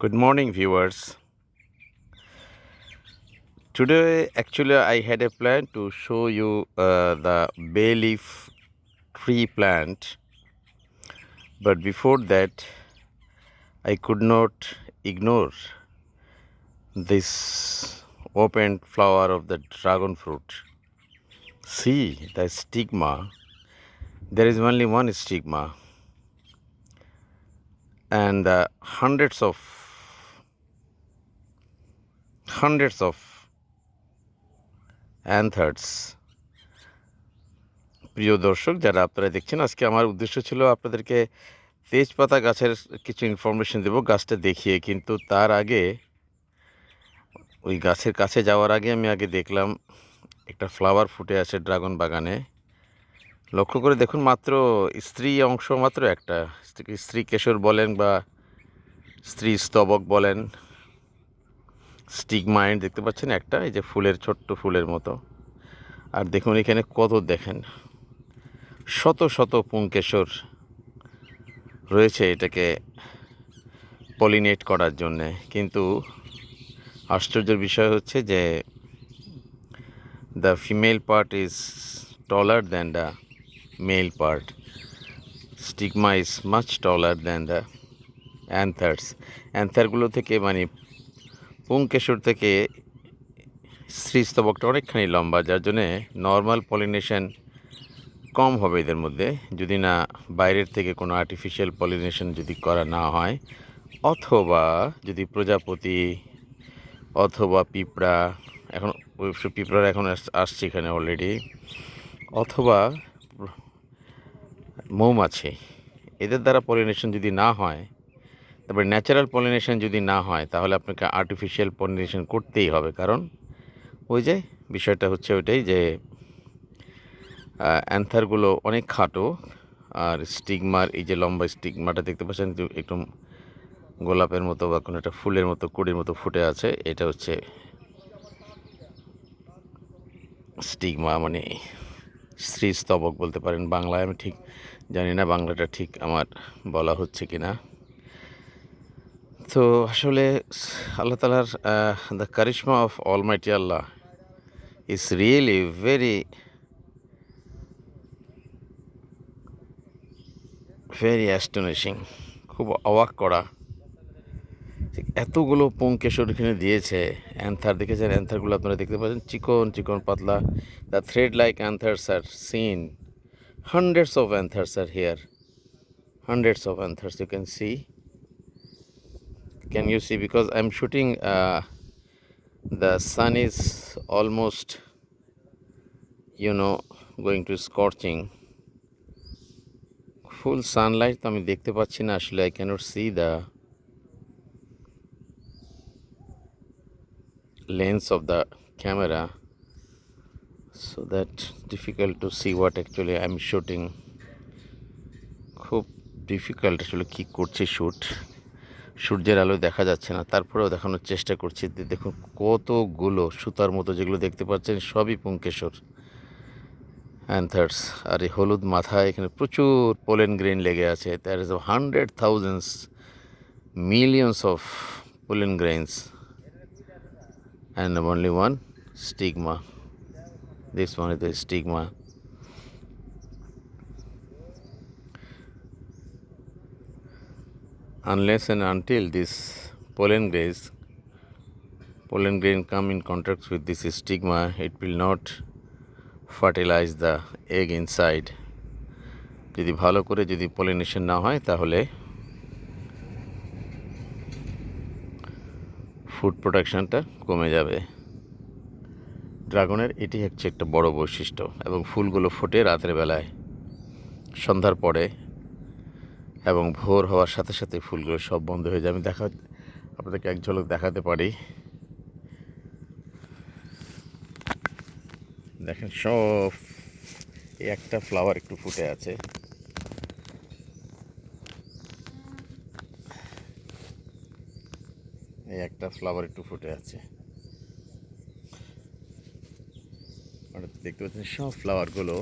Good morning, viewers. Today, actually, I had a plan to show you the bay leaf tree plant, but before that, I could not ignore this opened flower of the dragon fruit. See the stigma. There is only one stigma, and hundreds of anthers. প্রিয় দর্শক যারা আপনারা দেখছেন, আজকে আমার উদ্দেশ্য ছিল আপনাদেরকে তেজপাতা গাছের কিছু ইনফরমেশন দেব গাছটা দেখিয়ে, কিন্তু তার আগে ওই গাছের কাছে যাওয়ার আগে আমি আগে দেখলাম একটা ফ্লাওয়ার ফুটে আছে ড্রাগন বাগানে। লক্ষ্য করে দেখুন, মাত্র স্ত্রী অংশ মাত্র একটা, স্ত্রী কেশর বলেন বা স্ত্রী স্তবক বলেন, স্টিগমাইন্ড দেখতে পাচ্ছেন একটা, এই যে ফুলের ছোট্ট ফুলের মতো। আর দেখুন এখানে কত, দেখেন শত শত পুংকেশর রয়েছে এটাকে পলিনেট করার জন্যে। কিন্তু আশ্চর্যের বিষয় হচ্ছে যে the female part is taller than the male part. Stigma is much taller than the anthers. অ্যান্থারগুলো থেকে মানে পুংকেশর থেকে স্ত্রীস্তবকটা অনেকখানি লম্বা, যার জন্যে নর্মাল পলিনেশন কম হবে এদের মধ্যে, যদি না বাইরের থেকে কোনো আর্টিফিশিয়াল পলিনেশন যদি করা না হয়, অথবা যদি প্রজাপতি অথবা পিঁপড়া, এখন পিঁপড়ার এখন আসছে এখানে অলরেডি, অথবা মৌমাছি, এদের দ্বারা পলিনেশন যদি না হয়, তারপরে ন্যাচারাল পলিনেশন যদি না হয়, তাহলে আপনাকে আর্টিফিশিয়াল পলিনেশন করতেই হবে। কারণ ওই যে বিষয়টা হচ্ছে ওইটাই যে অ্যান্থারগুলো অনেক খাটো, আর স্টিগমার এই যে লম্বা স্টিগমাটা দেখতে পাচ্ছেন একটু গোলাপের মতো বা কোনো একটা ফুলের মতো কুড়ির মতো ফুটে আছে, এটা হচ্ছে স্টিগমা, মানে স্ত্রী স্তবক বলতে পারেন বাংলায়। আমি ঠিক জানি না বাংলাটা ঠিক আমার বলা হচ্ছে কি না। তো আসলে আল্লাহ তালার the charisma of almighty Allah is really very very astonishing, খুব অবাক করা। এতগুলো পুংকেশর এখানে দিয়েছে। অ্যান্থার দেখেছেন, অ্যান্থারগুলো আপনারা দেখতে পাচ্ছেন চিকন চিকন পাতলা, the thread like anthers are seen, hundreds of anthers are here, hundreds of anthers you can see. Can you see? Because I'm shooting, the sun is almost, going to scorching, full sunlight তো আমি দেখতে পাচ্ছি না আসলে। I cannot see the lens of the camera, so that difficult to see what actually I'm shooting. খুব difficult আসলে কী করছি shoot, সূর্যের আলো দেখা যাচ্ছে না, তারপরেও দেখানোর চেষ্টা করছি। দেখুন কতগুলো সুতার মতো যেগুলো দেখতে পাচ্ছেন সবই পুংকেশর অ্যান্থার্স। আর এই হলুদ মাথায় এখানে প্রচুর পোলেন গ্রেন লেগে আছে। There is 100,000 millions of pollen grains and only one stigma. This one is the stigma. Unless and until this pollen grain come in contact with this stigma, it will not fertilize the egg inside. যদি ভালো করে যদি pollination না হয়, তাহলে food প্রোডাকশানটা কমে যাবে। ড্রাগনের এটি হচ্ছে একটা বড় বৈশিষ্ট্য। এবং ফুলগুলো ফোটে রাতের বেলায়, সন্ধ্যার পরে, এবং ভোর হওয়ার সাথে সাথে ফুলগুলো সব বন্ধ হয়ে যায়। আমি আপনাদেরকে এক ঝলক দেখাতে পারি। দেখেন সব একটা ফ্লাওয়ার একটু ফুটে আছে। এই একটা ফ্লাওয়ার একটু ফুটে আছে, দেখতে পাচ্ছেন সব ফ্লাওয়ারগুলো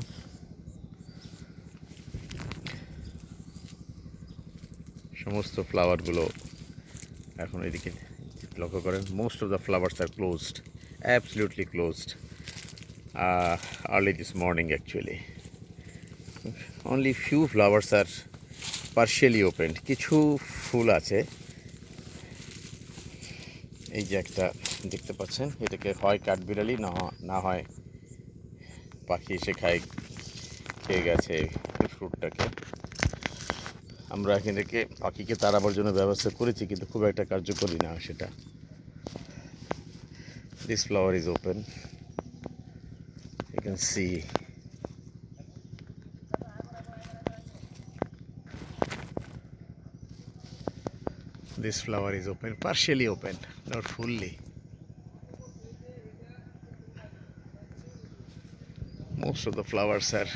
সমস্ত ফ্লাওয়ারগুলো এখন এদিকে লক্ষ্য করেন, most of the flowers are closed, absolutely closed early this morning actually. Only few flowers are partially opened. কিছু ফুল আছে, এই যে একটা দেখতে পাচ্ছেন, এটাকে হয় কাঠবিড়ালি না হয় পাখি এসে খেয়ে গেছে এই ফ্রুটটাকে। আমরা এখান থেকে পাখিকে তাড়াবার জন্য ব্যবস্থা করেছি, কিন্তু খুব একটা কার্যকরী না সেটা। This flower is open, you can see. This flower is open, partially open, not fully. Most of the flowers are,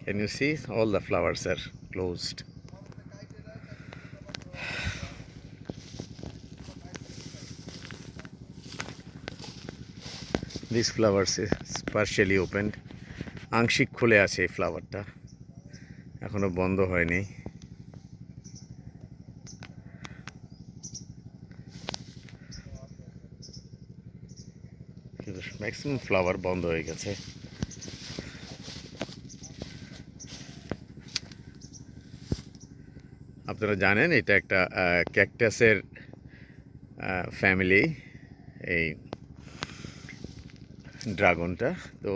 can you see, all the flowers are closed. This flowers is partially opened, আংশিক খুলে আছে এই ফ্লাওয়ারটা, এখনো বন্ধ হয়নি। কিন্তু maximum flower বন্ধ হয়ে গেছে। আপনারা জানেন এটা একটা ক্যাকটাসের ফ্যামিলি, এই ড্রাগনটা। তো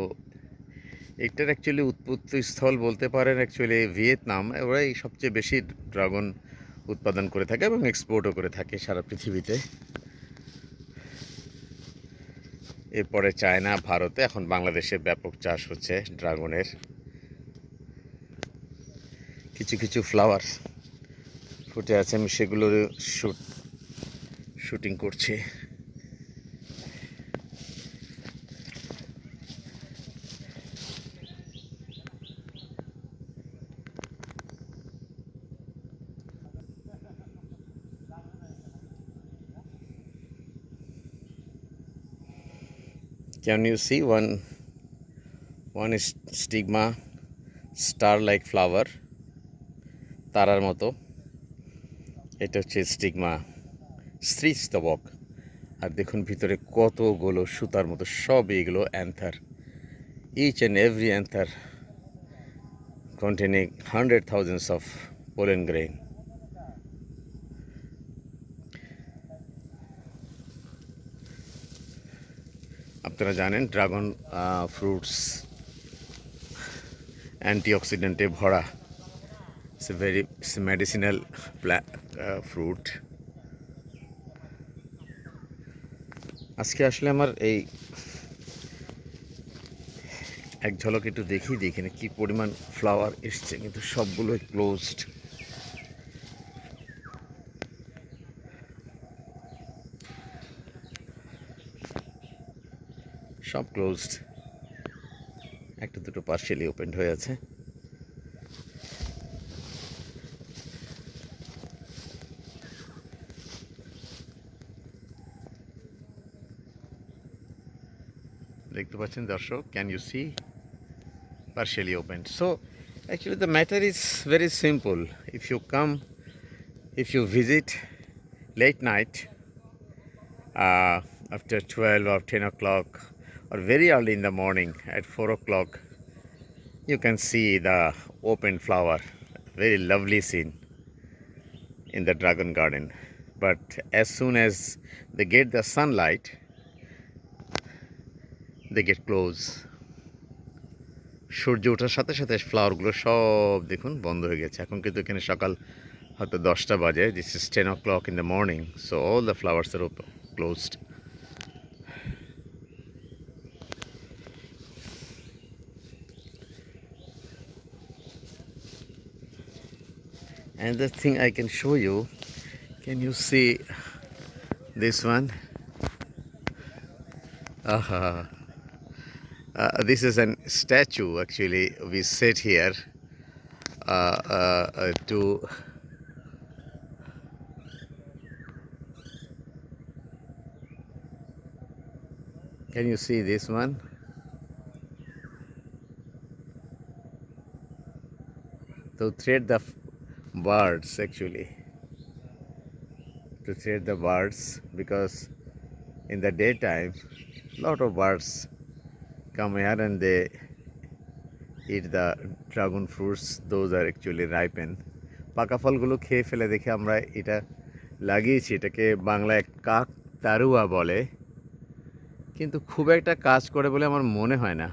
এটার অ্যাকচুয়ালি উৎপত্তি স্থল বলতে পারেন অ্যাকচুয়ালি ভিয়েতনাম। ওরাই সবচেয়ে বেশি ড্রাগন উৎপাদন করে থাকে এবং এক্সপোর্টও করে থাকে সারা পৃথিবীতে। এরপরে চায়না, ভারতে, এখন বাংলাদেশে ব্যাপক চাষ হচ্ছে ড্রাগনের। কিছু কিছু ফ্লাওয়ার ফুটে আছে, আমি সেগুলোর শুটিং করছি। Can you see one is stigma, star like flower, তারার মতো। এটা হচ্ছে স্টিগমা, স্ত্রী স্তবক। আর দেখুন ভিতরে কতগুলো সুতার মতো, সব এগুলো anther. Each and every anther containing 100,000s of pollen grain. আপনারা জানেন ড্রাগন ফ্রুটস অ্যান্টিঅক্সিডেন্টে ভরা, it's a very medicinal fruit. আজকে আসলে আমার এই এক ঝলক একটু দেখিয়ে দিই এখানে কী পরিমাণ ফ্লাওয়ার এসছে, কিন্তু সবগুলোই ক্লোজড। সব ক্লোজড, একটা দুটো পার্শিয়ালি ওপেন্ড হয়ে আছে। দেখতে পাচ্ছেন দর্শক, can you see, partially opened. So actually the matter is very simple. If you visit late night after 12 or 10 o'clock or very early in the morning at 4 o'clock, you can see the open flower, very lovely scene in the dragon garden. But as soon as they get the sunlight, they get close. সূর্য ওঠার সাথে সাথে ফ্লাওয়ারগুলো সব দেখুন বন্ধ হয়ে গেছে। এখন কিন্তু এখানে সকাল হয়তো 10টা বাজে, this is 10 o'clock in the morning, so all the flowers are closed. Another thing I can show you, can you see this one? This is a statue actually. We sit here to can you see this one? To thread the birds actually, to chase the birds, because in the daytime lot of birds come here and they eat the dragon fruits. Those are actually ripened. পাকা ফলগুলো খেয়ে ফেলে দেখে আমরা এটা লাগিয়েছি। এটাকে বাংলায় কাক তারুয়া বলে, কিন্তু খুব একটা কাজ করে বলে আমার মনে হয় না।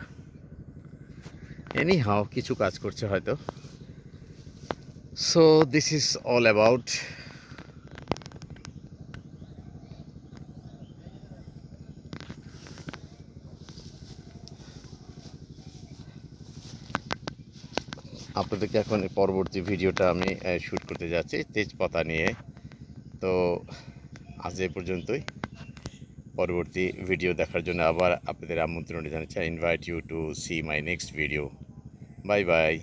এনি হাও কিছু কাজ করছে হয়তো। So this is all about. আপনাদেরকে এখন পরবর্তী ভিডিওটা আমি শ্যুট করতে যাচ্ছি তেজপাতা নিয়ে। তো আজ এ পর্যন্তই। পরবর্তী ভিডিও দেখার জন্য আবার আপনাদের আমন্ত্রণ জানাচ্ছি। I invite you to see my next video. Bye by.